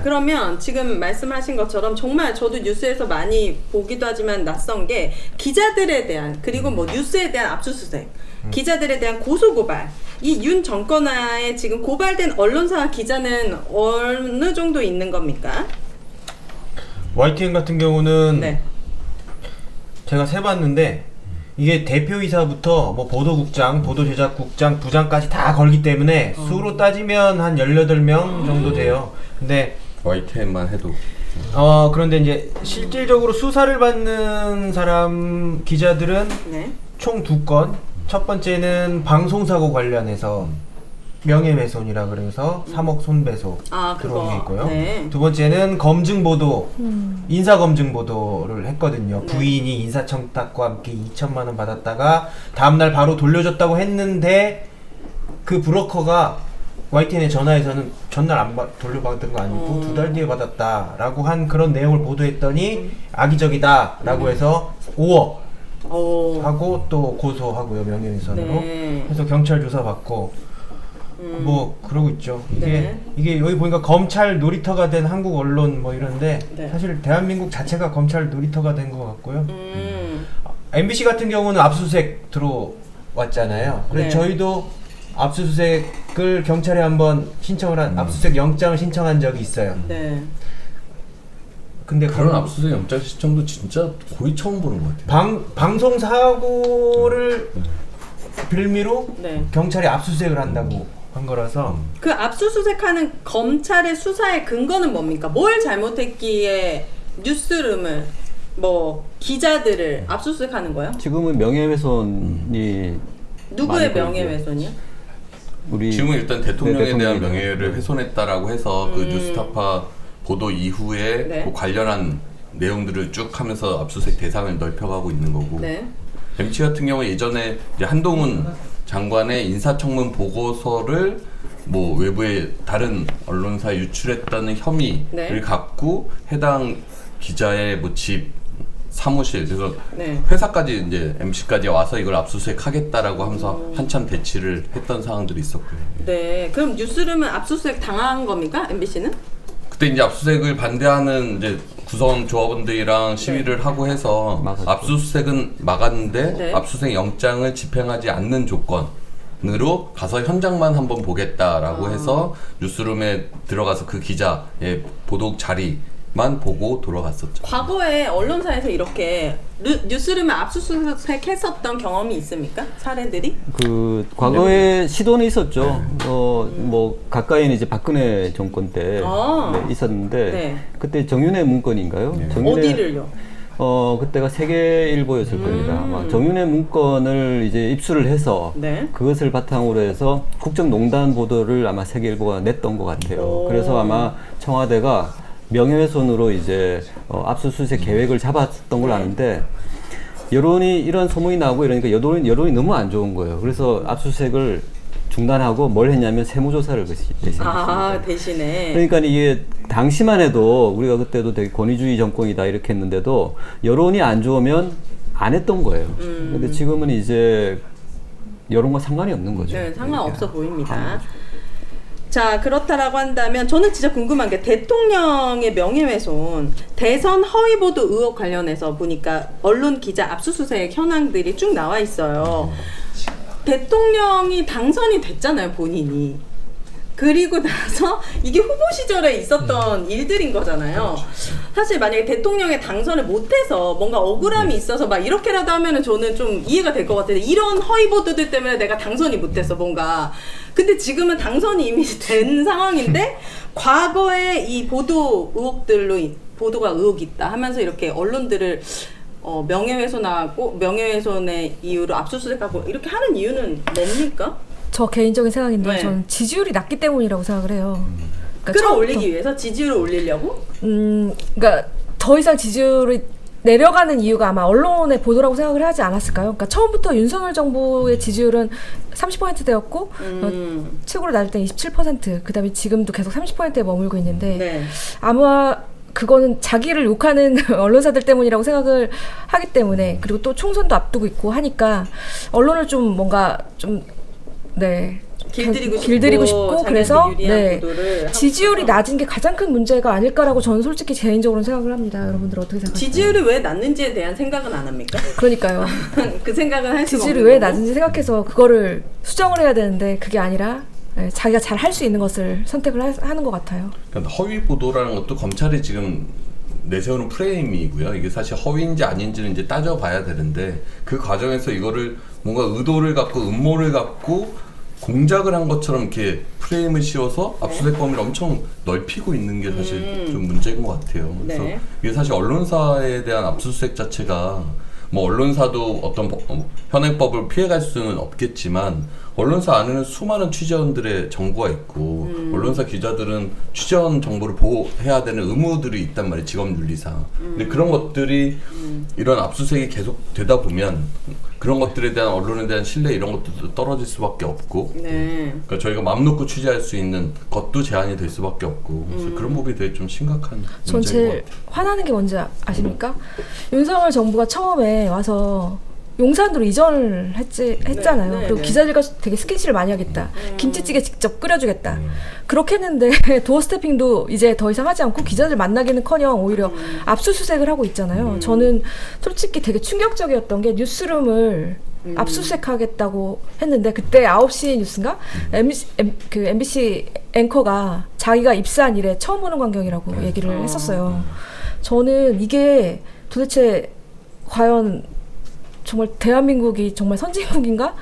그러면 지금 말씀하신 것처럼 정말 저도 뉴스에서 많이 보기도 하지만 낯선 게 기자들에 대한 그리고 뭐 뉴스에 대한 압수수색, 기자들에 대한 고소고발. 이 윤 정권하에 지금 고발된 언론사 기자는 어느 정도 있는 겁니까? YTN 같은 경우는 네. 제가 세봤는데 이게 대표이사부터 뭐 보도국장, 보도제작국장, 부장까지 다 걸기 때문에 수로 따지면 한 18명 정도 돼요. 근데 YTN만 해도 그런데 이제 실질적으로 수사를 받는 사람 기자들은 네. 총 2건. 첫 번째는 방송사고 관련해서 명예훼손이라 그래서 3억 손배소 들어온 게 있고요. 네. 두 번째는 검증보도, 인사검증보도를 했거든요. 네. 부인이 인사청탁과 함께 2천만 원 받았다가 다음날 바로 돌려줬다고 했는데 그 브로커가 YTN에 전화해서는 전날 안 돌려받은 거 아니고 2달 뒤에 받았다라고 한 그런 내용을 보도했더니 악의적이다라고 해서 5억 하고 또 고소하고요, 명예훼손으로. 네. 그래서 경찰 조사 받고 뭐 그러고 있죠. 네. 이게 여기 보니까 검찰 놀이터가 된 한국 언론 뭐 이런데 네. 사실 대한민국 자체가 검찰 놀이터가 된 것 같고요. MBC 같은 경우는 압수수색 들어왔잖아요. 그래서 네. 저희도 압수수색을 경찰에 한번 압수수색 영장을 신청한 적이 있어요. 네. 근데 그런 압수수색 영장 신청도 진짜 거의 처음 보는 것 같아요. 방송 사고를 빌미로 네. 경찰이 압수수색을 한다고 한 거라서 그 압수수색하는 검찰의 수사의 근거는 뭡니까? 뭘 잘못했기에 뉴스룸을 뭐 기자들을 압수수색하는 거예요? 지금은 명예훼손이 누구의 많이 걸리죠. 명예훼손이요? 우리 지금은 일단 대통령에 대한 대통령에 명예를 훼손했다라고 해서 그 뉴스타파 보도 이후에 네. 그 관련한 내용들을 쭉 하면서 압수수색 대상을 넓혀가고 있는 거고 네. MBC 같은 경우 예전에 이제 한동훈 장관의 인사청문 보고서를 뭐 외부의 다른 언론사에 유출했다는 혐의를 네. 갖고 해당 기자의 뭐 집 사무실 그래서 네. 회사까지 이제 MBC까지 와서 이걸 압수수색하겠다라고 하면서 한참 대치를 했던 상황들이 있었고요. 네. 그럼 뉴스룸은 압수수색 당한 겁니까? MBC는? 그때 이제 압수수색을 반대하는 이제 구성 조합원들이랑 시위를 하고 해서 막았죠. 압수수색은 막았는데 네. 압수수색 영장을 집행하지 않는 조건으로 가서 현장만 한번 보겠다라고 해서 뉴스룸에 들어가서 그 기자의 보도 자리만 보고 돌아갔었죠. 과거에 언론사에서 이렇게 뉴스룸에 압수수색 했었던 경험이 있습니까? 사례들이? 그 과거에 시도는 있었죠. 뭐 가까이는 이제 박근혜 정권 때 네, 있었는데 네. 그때 정윤회 문건인가요? 어디를요? 그때가 세계일보였을 겁니다. 아마 정윤회 문건을 이제 입수를 해서 네. 그것을 바탕으로 해서 국정농단 보도를 아마 세계일보가 냈던 것 같아요. 그래서 아마 청와대가 명예훼손으로 이제 압수수색 계획을 잡았던 걸 아는데 여론이 이런 소문이 나고 이러니까 여론이 너무 안 좋은 거예요. 그래서 압수수색을 중단하고 뭘 했냐면 세무조사를 대신했습니다. 대신에. 그러니까 이게 당시만 해도 우리가 그때도 되게 권위주의 정권이다 이렇게 했는데도 여론이 안 좋으면 안 했던 거예요. 근데 지금은 이제 여론과 상관이 없는 거죠. 네, 상관없어 보입니다. 자, 그렇다라고 한다면 저는 진짜 궁금한 게 대통령의 명예훼손, 대선 허위보도 의혹 관련해서 보니까 언론 기자 압수수색 현황들이 쭉 나와 있어요. 대통령이 당선이 됐잖아요, 본인이. 그리고 나서 이게 후보 시절에 있었던 일들인 거잖아요. 사실 만약에 대통령의 당선을 못해서 뭔가 억울함이 있어서 막 이렇게라도 하면은 저는 좀 이해가 될 것 같아요. 이런 허위 보도들 때문에 내가 당선이 못해서 뭔가. 근데 지금은 당선이 이미 된 상황인데 과거에 이 보도 의혹들로 보도가 의혹이 있다 하면서 이렇게 언론들을 명예훼손의 이유로 압수수색하고 이렇게 하는 이유는 뭡니까? 저 개인적인 생각인데 네. 저는 지지율이 낮기 때문이라고 생각을 해요. 그러니까 끌어올리기 위해서 지지율을 올리려고? 그러니까 더 이상 지지율이 내려가는 이유가 아마 언론의 보도라고 생각을 하지 않았을까요? 그러니까 처음부터 윤석열 정부의 지지율은 30%대였고 최고로 낮을 때 27%, 그다음에 지금도 계속 30%에 머물고 있는데 네. 아마 그거는 자기를 욕하는 언론사들 때문이라고 생각을 하기 때문에, 그리고 또 총선도 앞두고 있고 하니까 언론을 좀 뭔가 좀 길들이고 싶고 자기한테 그래서 유리한 보도를 하고 지지율이 싶어서. 낮은 게 가장 큰 문제가 아닐까라고 저는 솔직히 개인적으로 생각을 합니다. 여러분들 어떻게 생각하세요? 지지율이 왜 낮는지에 대한 생각은 안 합니까? 그러니까요. 그 생각은 할 수가 지지율이 없는 왜 거고. 낮은지 생각해서 그거를 수정을 해야 되는데 그게 아니라 자기가 잘 할 수 있는 것을 선택을 하는 것 같아요. 그러니까 허위 보도라는 것도 검찰이 지금 내세우는 프레임이고요. 이게 사실 허위인지 아닌지는 이제 따져봐야 되는데 그 과정에서 이거를 뭔가 의도를 갖고 음모를 갖고 공작을 한 것처럼 이렇게 프레임을 씌워서 압수수색 범위를 엄청 넓히고 있는 게 사실 좀 문제인 것 같아요. 그래서 네. 이게 사실 언론사에 대한 압수수색 자체가 뭐 언론사도 어떤 현행법을 피해갈 수는 없겠지만 언론사 안에는 수많은 취재원들의 정보가 있고 언론사 기자들은 취재원 정보를 보호해야 되는 의무들이 있단 말이에요. 직업윤리상. 근데 그런 것들이 이런 압수수색이 계속 되다 보면 그런 것들에 대한 언론에 대한 신뢰 이런 것들도 떨어질 수밖에 없고 네. 그러니까 저희가 마음 놓고 취재할 수 있는 것도 제한이 될 수밖에 없고 그래서 그런 부분이 되게 좀 심각한 전 문제인 것 제일 같아요. 화나는 게 뭔지 아십니까? 윤석열 정부가 처음에 와서 용산으로 이전을 했잖아요. 네, 그리고 네. 기자들과 되게 스킨십을 많이 하겠다. 김치찌개 직접 끓여주겠다. 그렇게 했는데 도어 스태핑도 이제 더 이상 하지 않고 기자들 만나기는커녕 오히려 압수수색을 하고 있잖아요. 저는 솔직히 되게 충격적이었던 게 뉴스룸을 압수수색하겠다고 했는데 그때 9시 뉴스인가? MBC 앵커가 자기가 입사한 이래 처음 보는 광경이라고 얘기를 했었어요. 저는 이게 도대체 과연 정말 대한민국이 정말 선진국인가?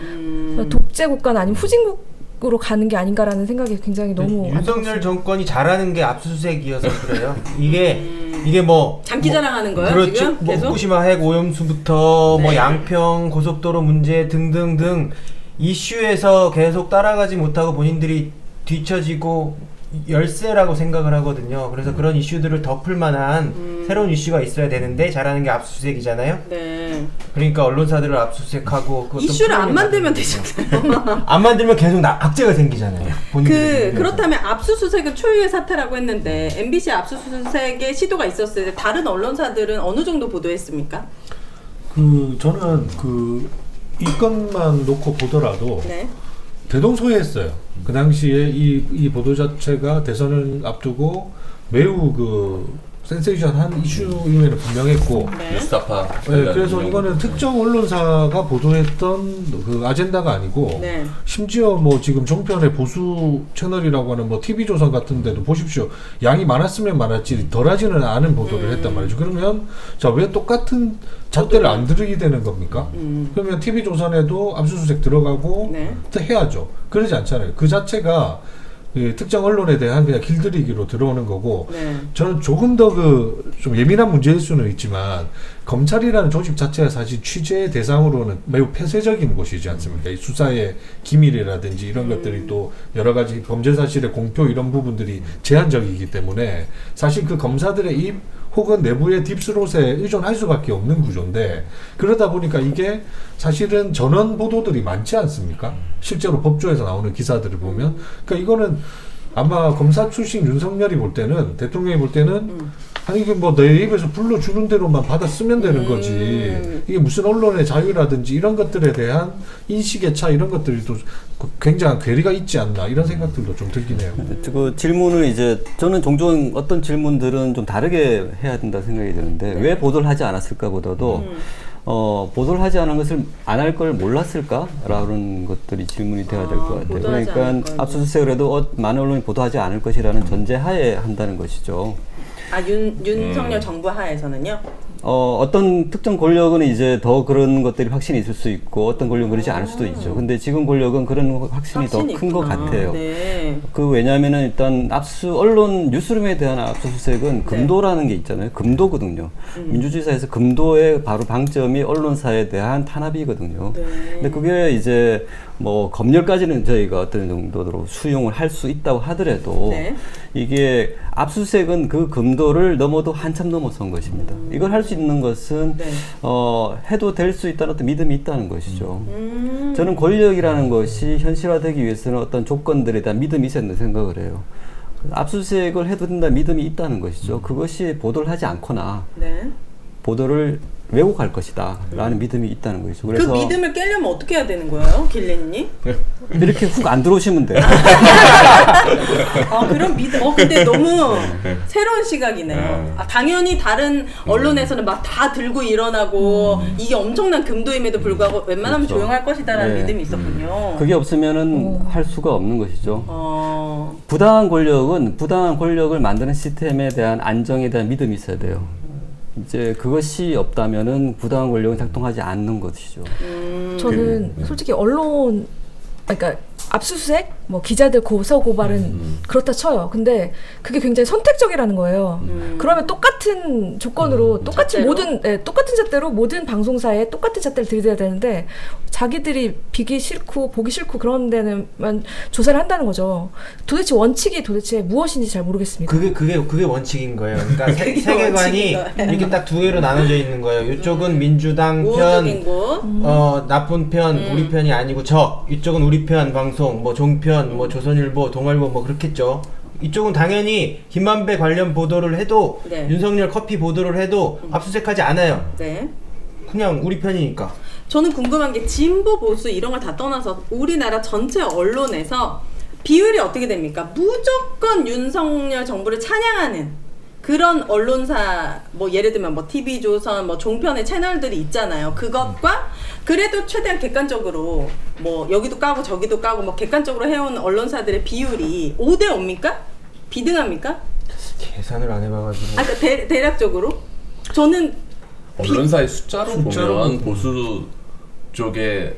독재 국가는 아니면 후진국으로 가는 게 아닌가라는 생각이 굉장히 너무 윤석열 정권이 잘하는 게 압수수색이어서 그래요. 이게 뭐 장기 자랑하는 거예요? 그렇죠. 지금 뭐 계속? 후쿠시마 핵 오염수부터 네. 뭐 양평 고속도로 문제 등등등 이슈에서 계속 따라가지 못하고 본인들이 뒤처지고 열세라고 생각을 하거든요. 그래서 그런 이슈들을 덮을 만한 새로운 이슈가 있어야 되는데 잘하는 게 압수수색이잖아요. 네. 그러니까 언론사들을 압수수색하고 그 어떤 이슈를 안 프레임을 만들면 만들고. 되잖아요. 안 만들면 계속 악재가 생기잖아요. 본인들이 그렇다면 압수수색은 초유의 사태라고 했는데 MBC 압수수색의 시도가 있었을 때 다른 언론사들은 어느 정도 보도했습니까? 저는 이 건만 놓고 보더라도 네. 대동소이했어요. 그 당시에 이 보도 자체가 대선을 앞두고 매우 센세이션한 이슈임에는 분명했고, 네. 뉴스타파. 네, 그래서 이거는 특정 언론사가 보도했던 그 아젠다가 아니고, 네. 심지어 뭐 지금 종편의 보수 채널이라고 하는 뭐 TV조선 같은 데도 보십시오. 양이 많았으면 많았지 덜하지는 않은 보도를 했단 말이죠. 그러면 자, 왜 똑같은 잣대를 안 들이게 되는 겁니까? 그러면 TV조선에도 압수수색 들어가고 네. 해야죠. 그러지 않잖아요. 그 자체가 특정 언론에 대한 그냥 길들이기로 들어오는 거고, 네. 저는 조금 더 좀 예민한 문제일 수는 있지만 검찰이라는 조직 자체가 사실 취재 대상으로는 매우 폐쇄적인 곳이지 않습니까? 이 수사의 기밀이라든지 이런 것들이 또 여러 가지 범죄 사실의 공표 이런 부분들이 제한적이기 때문에 사실 그 검사들의 입 혹은 내부의 딥스롯에 의존할 수밖에 없는 구조인데, 그러다 보니까 이게 사실은 전원 보도들이 많지 않습니까? 실제로 법조에서 나오는 기사들을 보면. 그러니까 이거는 아마 검사 출신 윤석열이 볼 때는, 대통령이 볼 때는 아니 이게 뭐 내 입에서 불러주는 대로만 받아 쓰면 되는 거지, 이게 무슨 언론의 자유라든지 이런 것들에 대한 인식의 차 이런 것들이 또 굉장한 괴리가 있지 않나 이런 생각들도 좀 들긴 해요. 그 질문을 이제 저는 종종 어떤 질문들은 좀 다르게 해야 된다 생각이 드는데, 왜 보도를 하지 않았을까 보다도 보도를 하지 않은 것을 안 할 걸 몰랐을까라는 것들이 질문이 돼야 될 것 같아요. 보도하지 않을 그러니까 걸. 압수수색을 해도 많은 언론이 보도하지 않을 것이라는 전제하에 한다는 것이죠. 윤석열 정부 하에서는요? 어떤 특정 권력은 이제 더 그런 것들이 확신이 있을 수 있고, 어떤 권력은 그러지 않을 수도 있죠. 근데 지금 권력은 그런 확신이 더 큰 것 있구나. 같아요. 네. 왜냐하면은 일단 언론 뉴스룸에 대한 압수수색은 금도라는 게 있잖아요. 금도거든요. 민주주의사에서 금도의 바로 방점이 언론사에 대한 탄압이거든요. 네. 근데 그게 이제 뭐 검열까지는 저희가 어떤 정도로 수용을 할 수 있다고 하더라도 네. 이게 압수수색은 그 금도를 넘어도 한참 넘어선 것입니다. 이걸 할 수 있는 것은 네. 해도 될 수 있다는 어떤 믿음이 있다는 것이죠. 저는 권력이라는 것이 현실화되기 위해서는 어떤 조건들에 대한 믿음이 있어야 된다고 생각을 해요. 압수수색을 해도 된다는 믿음이 있다는 것이죠. 그것이 보도를 하지 않거나 네. 보도를 왜곡할 것이다라는 믿음이 있다는 거죠. 그 그래서 믿음을 깨려면 어떻게 해야 되는 거예요, 길리님? 이렇게 훅 안 들어오시면 돼요. 아, 그럼 근데 너무 새로운 시각이네요. 아, 당연히 다른 언론에서는 막 다 들고 일어나고 이게 엄청난 금도임에도 불구하고 웬만하면 그렇죠. 조용할 것이다라는 네. 믿음이 있었군요. 그게 없으면은 할 수가 없는 것이죠. 어, 부당한 권력을 만드는 시스템에 대한 안정에 대한 믿음이 있어야 돼요. 이제 그것이 없다면은 부당한 권력은 작동하지 않는 것이죠. 저는 솔직히 언론, 그러니까 압수수색, 뭐 기자들 고소 고발은 그렇다 쳐요. 근데 그게 굉장히 선택적이라는 거예요. 그러면 똑같은 조건으로 똑같은 잣대로? 똑같은 잣대로 모든 방송사에 똑같은 잣대를 들이대야 되는데 자기들이 비기 싫고 보기 싫고 그런 데는만 조사를 한다는 거죠. 도대체 원칙이 도대체 무엇인지 잘 모르겠습니다. 그게 원칙인 거예요. 그러니까 그게 세계관이 원칙인 거예요. 이렇게 딱 두 개로 나눠져 있는 거예요. 이쪽은 민주당 우호적인 편, 곳. 나쁜 편, 우리 편이 아니고 이쪽은 우리 편 방송, 뭐 종편, 뭐 조선일보, 동아일보 뭐 그렇겠죠. 이쪽은 당연히 김만배 관련 보도를 해도 네. 윤석열 커피 보도를 해도 압수수색하지 않아요. 네. 그냥 우리 편이니까. 저는 궁금한 게 진보 보수 이런 걸 다 떠나서 우리나라 전체 언론에서 비율이 어떻게 됩니까? 무조건 윤석열 정부를 찬양하는 그런 언론사, 뭐 예를 들면 뭐 TV조선, 뭐 종편의 채널들이 있잖아요. 그것과 그래도 최대한 객관적으로 뭐 여기도 까고 저기도 까고 뭐 객관적으로 해온 언론사들의 비율이 5대5입니까? 비등합니까? 계산을 안 해봐가지고. 아, 그러니까 대략적으로 저는 언론사의 숫자로 숫자로 보면 보수 쪽에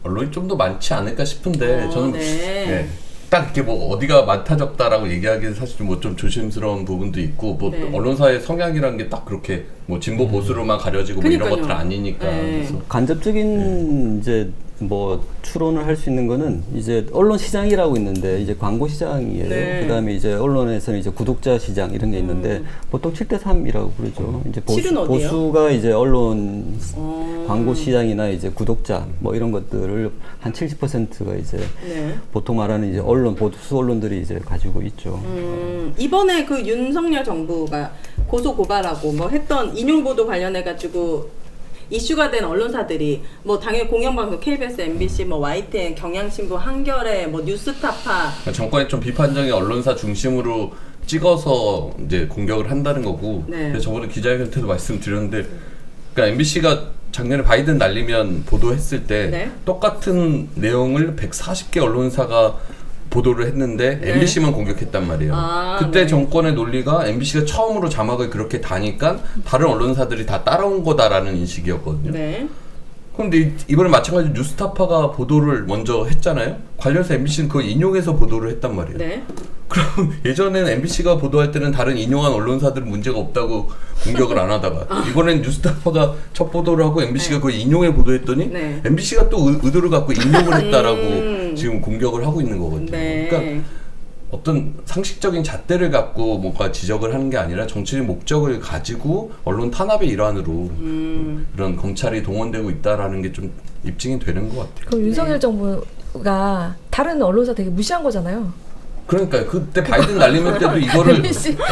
언론이 좀 더 많지 않을까 싶은데 저는 네. 딱 이렇게 뭐 어디가 많다 적다라고 얘기하기는 사실 뭐 좀 조심스러운 부분도 있고 뭐 네. 언론사의 성향이라는 게 딱 그렇게 뭐 진보 보수로만 가려지고 뭐 이런 그러니까요. 것들은 아니니까 네. 그래서 간접적인 이제 뭐 추론을 할 수 있는 거는 이제 언론 시장이라고 있는데 이제 광고 시장이에요. 네. 그다음에 이제 언론에서는 이제 구독자 시장 이런 게 있는데 보통 7대3이라고 부르죠. 이제 7은 어디예요? 보수가 이제 언론 어. 광고 시장이나 이제 구독자 뭐 이런 것들을 한 70%가 이제 네. 보통 말하는 이제 언론 보수 언론들이 이제 가지고 있죠. 이번에 그 윤석열 정부가 고소 고발하고 뭐 했던 인용 보도 관련해 가지고 이슈가 된 언론사들이 뭐 당연히 공영방송 KBS, MBC, 뭐 YTN, 경향신문, 한겨레, 뭐 뉴스타파. 정권의 좀 비판적인 언론사 중심으로 찍어서 이제 공격을 한다는 거고. 네. 그래서 저번에 기자회견 때도 말씀드렸는데, 그러니까 MBC가 작년에 바이든 날리면 보도했을 때 네. 똑같은 내용을 140개 언론사가 보도를 했는데 네. MBC만 공격했단 말이에요. 아, 그때 네. 정권의 논리가 MBC가 처음으로 자막을 그렇게 다니까 다른 언론사들이 다 따라온 거다라는 인식이었거든요. 네. 그런데 이번에 마찬가지로 뉴스타파가 보도를 먼저 했잖아요. 관련해서 MBC는 그걸 인용해서 보도를 했단 말이에요. 네. 그럼 예전에는 MBC가 보도할 때는 다른 인용한 언론사들은 문제가 없다고 공격을 안 하다가 이번엔 뉴스타파가 첫 보도를 하고 MBC가 그걸 인용해 보도했더니 네. MBC가 또 의도를 갖고 인용을 했다라고 지금 공격을 하고 있는 거거든요. 네. 그러니까 어떤 상식적인 잣대를 갖고 뭔가 지적을 하는 게 아니라 정치적 목적을 가지고 언론 탄압의 일환으로 이런 검찰이 동원되고 있다라는 게 좀 입증이 되는 것 같아요. 그럼 윤석열 정부가 다른 언론사 되게 무시한 거잖아요. 그러니까 그때 바이든 날리면 때도 이거를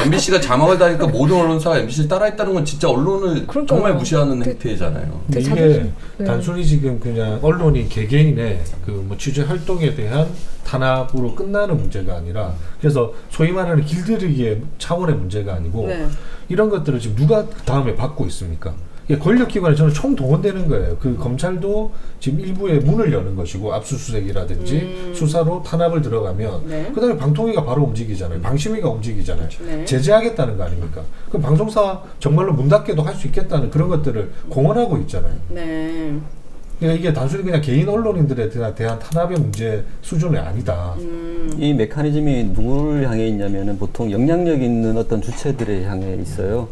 MBC가 자막을 다니까 모든 언론사가 MBC를 따라했다는 건 진짜 언론을 그러니까요. 정말 무시하는 행태잖아요. 근데 되게 이게 자존심- 네. 단순히 지금 그냥 언론이 개개인의 그 뭐 취재 활동에 대한 탄압으로 끝나는 문제가 아니라 그래서 소위 말하는 길들이기의 차원의 문제가 아니고 네. 이런 것들을 지금 누가 다음에 받고 있습니까? 이게 권력기관이 저는 총동원되는 거예요. 그 검찰도 지금 일부에 문을 여는 것이고 압수수색이라든지 수사로 탄압을 들어가면 네. 그다음에 방통위가 바로 움직이잖아요. 방심위가 움직이잖아요. 네. 제재하겠다는 거 아닙니까? 그럼 방송사 정말로 문 닫게도 할 수 있겠다는 그런 것들을 공언하고 있잖아요. 네. 그러니까 이게 단순히 그냥 개인 언론인들에 대한 탄압의 문제 수준이 아니다. 이 메커니즘이 누구를 향해 있냐면은 보통 영향력 있는 어떤 주체들에 향해 있어요.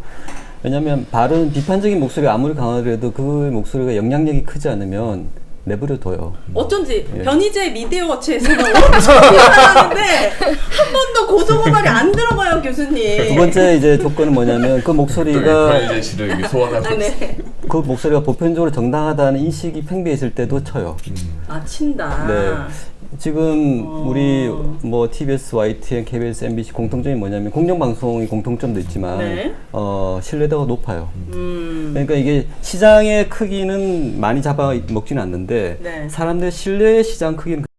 왜냐하면 바른 비판적인 목소리가 아무리 강하더라도 그 목소리가 영향력이 크지 않으면 내버려 둬요. 어쩐지 예. 변희재 미디어워치에서는 엄청 비판하는데 한 번도 고소고발이 안 들어가요, 교수님. 두 번째 이제 조건은 뭐냐면 그 목소리가 변희재 씨를 이렇게 소환하고 아, 네. 그 목소리가 보편적으로 정당하다는 인식이 팽배했을 때도 쳐요. 아, 친다. 네. 지금 우리 뭐 TBS, YTN, KBS, MBC 공통점이 뭐냐면 공영방송의 공통점도 있지만 네. 신뢰도가 높아요. 그러니까 이게 시장의 크기는 많이 잡아먹지는 않는데 네. 사람들의 신뢰의 시장 크기는